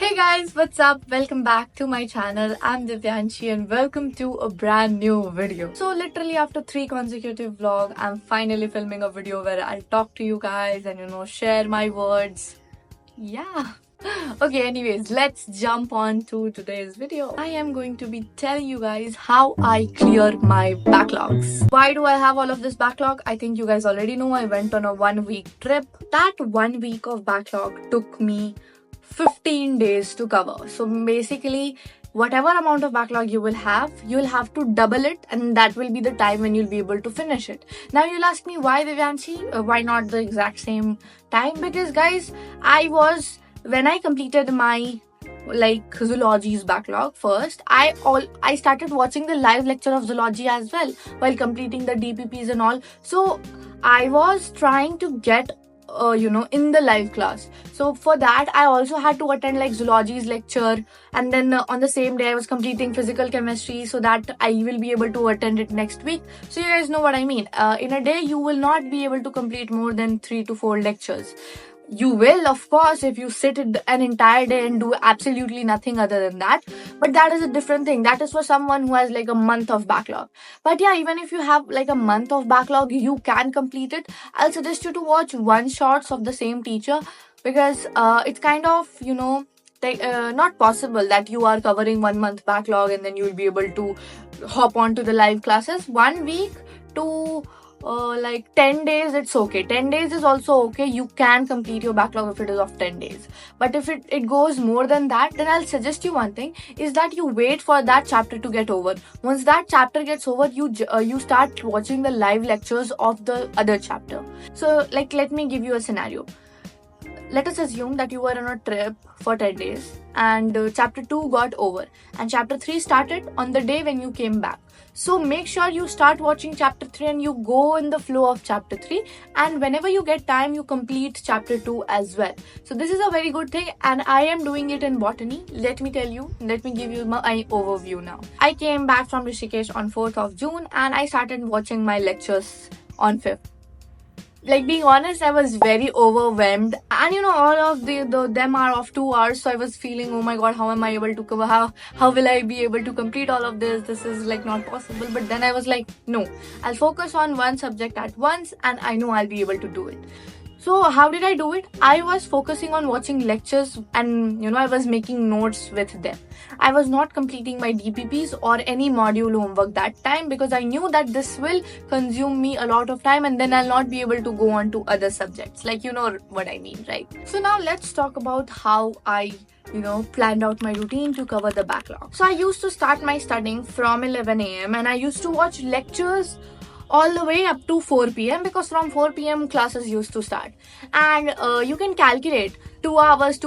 Hey guys, what's up? Welcome back to my channel. I'm Divyanshi and welcome to a brand new video. So literally after 3 consecutive vlogs, I'm finally filming a video where I'll talk to you guys and share my words. Yeah. Okay, anyways, let's jump on to today's video. I am going to be telling you guys how I clear my backlogs. Why do I have all of this backlog? I think you guys already know I went on a 1-week trip. That 1 week of backlog took me 15 days to cover. So basically, whatever amount of backlog you will have to double it, and that will be the time when you'll be able to finish it. Now you'll ask me, why Divyanshi? Why not the exact same time? Because guys, when I completed my zoology's backlog first, I started watching the live lecture of zoology as well while completing the DPPs and all. So I was trying to get in the live class. So for that, I also had to attend zoology's lecture, and then on the same day I was completing physical chemistry so that I will be able to attend it next week. So you guys know what I mean. In a day, you will not be able to complete more than 3 to 4 lectures. You will, of course, if you sit an entire day and do absolutely nothing other than that. But that is a different thing. That is for someone who has a month of backlog. But yeah, even if you have a month of backlog, you can complete it. I'll suggest you to watch one shots of the same teacher, because it's kind of, not possible that you are covering 1 month backlog and then you will be able to hop on to the live classes. 1 week to 10 days, it's okay. 10 days is also okay. You can complete your backlog if it is of 10 days. But if it goes more than that, then I'll suggest you one thing, is that you wait for that chapter to get over. Once that chapter gets over, you start watching the live lectures of the other chapter. So let me give you a scenario. Let us assume that you were on a trip for 10 days and chapter 2 got over and chapter 3 started on the day when you came back. So make sure you start watching chapter 3 and you go in the flow of chapter 3, and whenever you get time, you complete chapter 2 as well. So this is a very good thing, and I am doing it in botany. Let me give you my overview now. I came back from Rishikesh on 4th of June and I started watching my lectures on 5th. Being honest, I was very overwhelmed, and all of them are of 2 hours, so I was feeling, oh my god, how am I able to cover, how will I be able to complete all of this is not possible. But then I was like, no, I'll focus on one subject at once and I know I'll be able to do it. So how did I do it? I was focusing on watching lectures and I was making notes with them. I was not completing my DPPs or any module homework that time, because I knew that this will consume me a lot of time and then I'll not be able to go on to other subjects. You know what I mean, right? So now let's talk about how I planned out my routine to cover the backlog. So I used to start my studying from 11 a.m. and I used to watch lectures all the way up to 4 p.m. because from 4 p.m. classes used to start. And you can calculate 2 hours,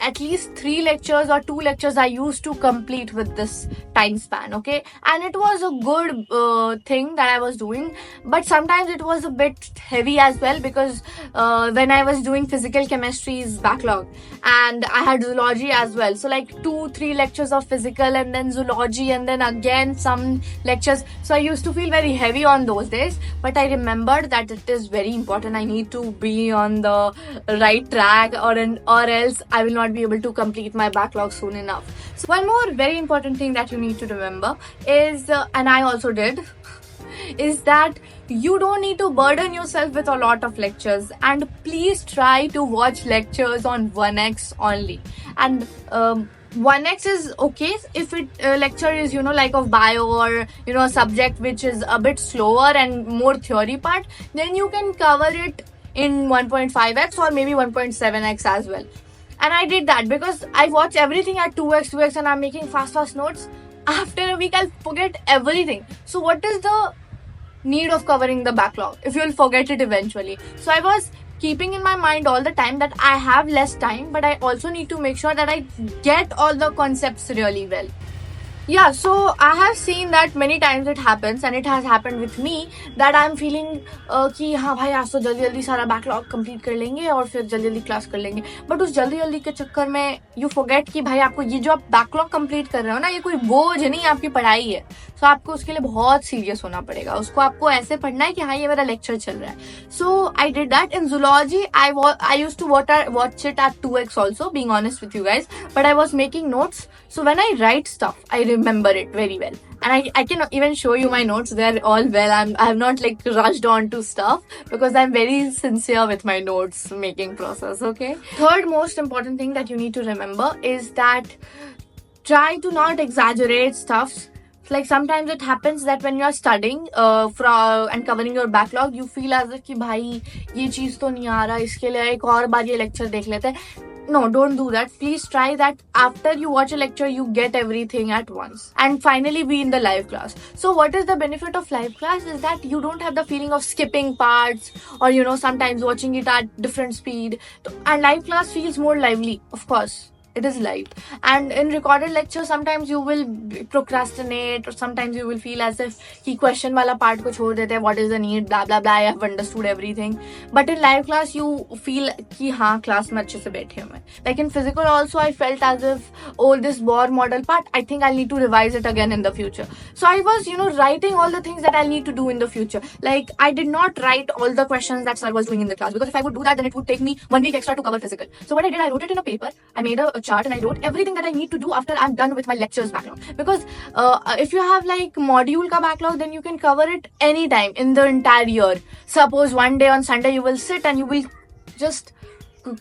at least 3 lectures or 2 lectures I used to complete with this time span, okay? And it was a good thing that I was doing, but sometimes it was a bit heavy as well, because when I was doing physical chemistry's backlog and I had zoology as well, so 2-3 lectures of physical and then zoology and then again some lectures, so I used to feel very heavy on those days. But I remembered that it is very important. I need to be on the right track, or else I will not be able to complete my backlog soon enough. So one more very important thing that you need to remember is, and I also did, is that you don't need to burden yourself with a lot of lectures, and please try to watch lectures on 1x only. And 1x is okay if it lecture is of bio or a subject which is a bit slower and more theory part, then you can cover it in 1.5x or maybe 1.7x as well. And I did that because I watch everything at 2x and I'm making fast notes. After a week I'll forget everything. So what is the need of covering the backlog if you'll forget it eventually? So I was keeping in my mind all the time that I have less time, but I also need to make sure that I get all the concepts really well. Yeah, so I have seen that many times it happens, and it has happened with me, that I am feeling कि हाँ भाई आज तो जल्दी जल्दी सारा backlog complete कर लेंगे और फिर जल्दी जल्दी क्लास कर लेंगे. बट उस जल्दी जल्दी के चक्कर में यू फॉरगेट कि भाई आपको ये जो आप बैकलॉग कंप्लीट कर रहे हो ना, ये कोई बोझ नहीं, आपकी पढ़ाई है. सो आपको उसके लिए बहुत सीरियस होना पड़ेगा. उसको आपको ऐसे पढ़ना है कि हाँ ये मेरा लेक्चर चल रहा है. So I did that. In zoology I used to watch it at 2x also, being honest with you guys, but I was making notes. So when I write stuff, I remember it very well. And I can even show you my notes. They're all well. I have not like rushed on to stuff because I'm very sincere with my notes making process. Okay. Third most important thing that you need to remember is that try to not exaggerate stuff. Like sometimes it happens that when you are studying and covering your backlog, you feel as if कि भाई ये चीज तो नहीं आ रहा, इसके लिए एक और बार ये lecture देख लेते हैं. No, don't do that. Please try that after you watch a lecture, you get everything at once. And finally be in the live class. So what is the benefit of live class is that you don't have the feeling of skipping parts or, you know, sometimes watching it at different speed. And live class feels more lively, of course. It is live. And in recorded lecture, sometimes you will procrastinate or sometimes you will feel as if ki question wala part ko chhod dete, what is the need, blah blah blah, I have understood everything. But in live class you feel ki haan class mein अच्छे से बैठे हूँ मैं. Like in physical also I felt as if, oh, this Bohr model part, I think I'll need to revise it again in the future. So I was, you know, writing all the things that I'll need to do in the future. Like I did not write all the questions that sir was doing in the class, because if I would do that, then it would take me 1 week extra to cover physical. So what I did, I wrote it in a paper, I made a chart, and I wrote everything that I need to do after I'm done with my lectures backlog. Because if you have like module ka backlog, then you can cover it anytime in the entire year. Suppose one day on Sunday you will sit and you will just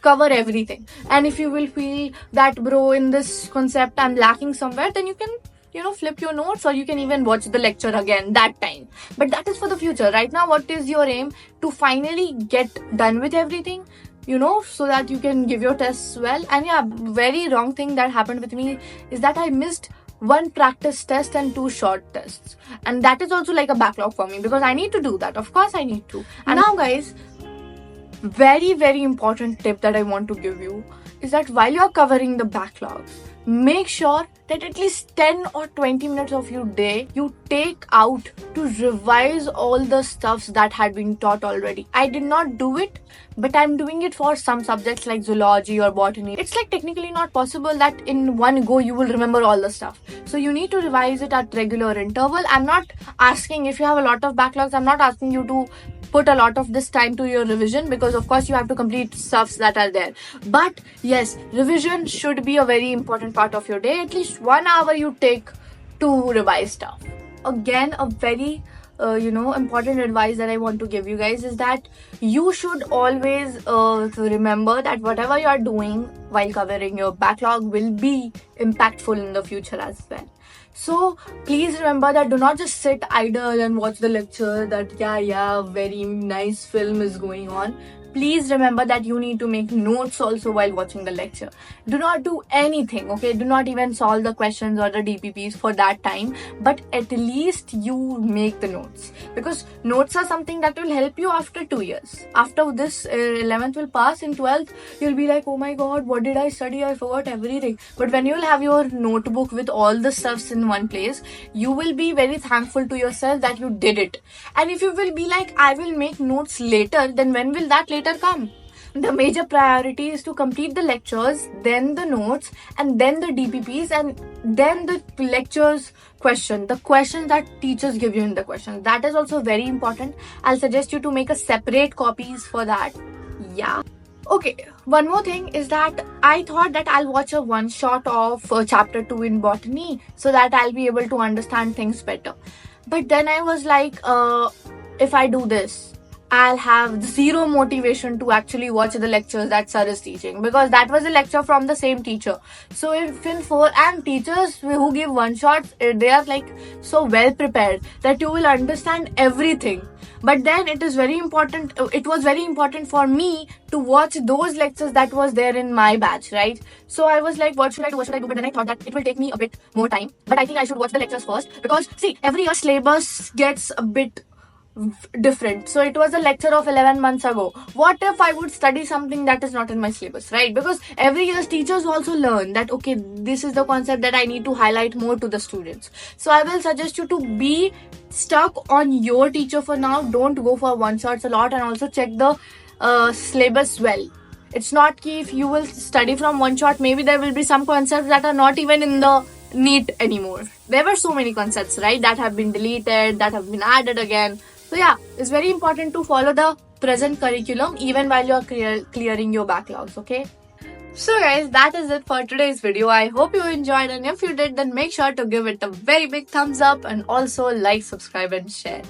cover everything. And if you will feel that, bro, in this concept I'm lacking somewhere, then you can, you know, flip your notes, or you can even watch the lecture again that time. But that is for the future. Right now, what is your aim? To finally get done with everything, you know, so that you can give your tests well. And yeah, very wrong thing that happened with me is that I missed 1 practice test and 2 short tests. And that is also like a backlog for me, because I need to do that. Of course I need to. And now guys, very, very important tip that I want to give you is that while you are covering the backlogs, make sure that at least 10 or 20 minutes of your day you take out to revise all the stuffs that had been taught already. I did not do it, but I'm doing it for some subjects like zoology or botany. It's like technically not possible that in one go you will remember all the stuff. So you need to revise it at regular interval. I'm not asking, if you have a lot of backlogs, I'm not asking you to put a lot of this time to your revision, because of course you have to complete stuffs that are there. But yes, revision should be a very important part of your day. At least 1 hour you take to revise stuff. Again, a very important advice that I want to give you guys is that you should always remember that whatever you are doing while covering your backlog will be impactful in the future as well. So please remember that do not just sit idle and watch the lecture that yeah, very nice film is going on. Please remember that you need to make notes also while watching the lecture. Do not do anything, okay? Do not even solve the questions or the DPPs for that time, but at least you make the notes, because notes are something that will help you after 2 years. After this 11th will pass, in 12th you'll be like, oh my god, what did I study? I forgot everything. But when you'll have your notebook with all the stuffs in one place, you will be very thankful to yourself that you did it. And if you will be like, I will make notes later, then when will that later come? The major priority is to complete the lectures, then the notes, and then the DPPs, and then the lectures the questions that teachers give you in the questions. That is also very important. I'll suggest you to make a separate copies for that. Yeah. Okay, one more thing is that I thought that I'll watch a one shot of chapter 2 in botany so that I'll be able to understand things better. But then I was like, if I do this, I'll have zero motivation to actually watch the lectures that sir is teaching, because that was a lecture from the same teacher. So if in 4, and teachers who give one shots, they are like so well prepared that you will understand everything. But then it was very important for me to watch those lectures that was there in my batch, right? So I was like, what should I do? But then I thought that it will take me a bit more time, but I think I should watch the lectures first, because see, every year syllabus gets a bit different. So it was a lecture of 11 months ago. What if I would study something that is not in my syllabus, right? Because every year teachers also learn that, okay, this is the concept that I need to highlight more to the students. So I will suggest you to be stuck on your teacher for now. Don't go for one shots a lot, and also check the syllabus well. It's not key if you will study from one shot, maybe there will be some concepts that are not even in the neat anymore. There were so many concepts, right, that have been deleted, that have been added again. So yeah, it's very important to follow the present curriculum even while you're clearing your backlogs, okay? So guys, that is it for today's video. I hope you enjoyed, and if you did, then make sure to give it a very big thumbs up and also like, subscribe and share.